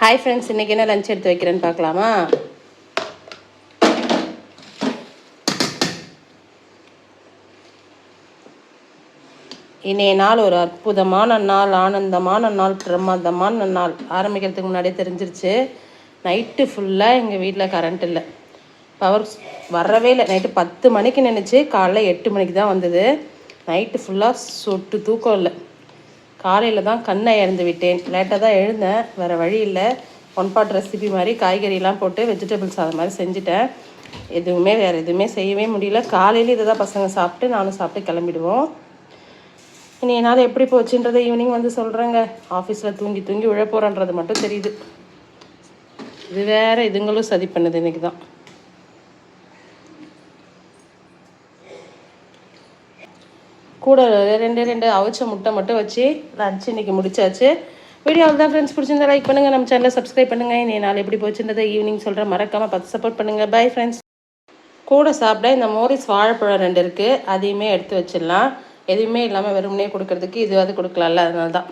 Hi friends, இன்றைக்கி என்ன lunch எடுத்து வைக்கிறேன்னு பார்க்கலாமா? இன்றைய நாள் ஒரு அற்புதமான நாள், ஆனந்தமான நாள், பிரமாதமான நாள். ஆரம்பிக்கிறதுக்கு முன்னாடியே தெரிஞ்சிருச்சு. நைட்டு ஃபுல்லாக எங்கள் வீட்டில் கரண்ட் இல்லை, பவர் வரவே இல்லை. நைட்டு 10 மணிக்கு நினச்சி காலைல 8 மணிக்கு தான் வந்தது. நைட்டு ஃபுல்லாக சொட்டு தூக்கம் இல்லை. காலையில் தான் கண்ணை இறந்து விட்டேன். லேட்டாக தான் எழுந்தேன், வேறு வழி இல்லை. ஒன் பாட் ரெசிபி மாதிரி காய்கறிலாம் போட்டு வெஜிடபிள்ஸ் அது மாதிரி செஞ்சுட்டேன். வேறு எதுவுமே செய்யவே முடியல. காலையில் இதை தான் பசங்க சாப்பிட்டு நானும் சாப்பிட்டு கிளம்பிடுவோம். இனி என்னால் எப்படி போச்சுன்றதை ஈவினிங் வந்து சொல்கிறேங்க. ஆஃபீஸில் தூங்கி தூங்கி உழப்போறன்றது மட்டும் தெரியுது. இது வேறு இதுங்களும் சதி பண்ணுது இன்றைக்கி தான். கூட ரெண்டு அவிச்ச முட்டை மட்டும் வச்சு லஞ்ச் இன்றைக்கி முடிச்சாச்சு. வீடியோவில் தான் ஃப்ரெண்ட்ஸ் பிடிச்சிருந்தா லைக் பண்ணுங்கள், நம்ம சேனலை சப்ஸ்கிரைப் பண்ணுங்கள். இனி நாள் எப்படி போச்சுன்றதை ஈவினிங் சொல்கிறேன். மறக்காமல் பார்த்து சப்போர்ட் பண்ணுங்கள். Bye friends. கூட சாப்பிட இந்த மோரிஸ் வாழைப்பழம் 2 இருக்குது, அதையுமே எடுத்து வச்சிடலாம். எதுவுமே இல்லாமல் வெறுமனே கொடுக்கறதுக்கு இதுவாது கொடுக்கலாம்ல, அதனால தான்.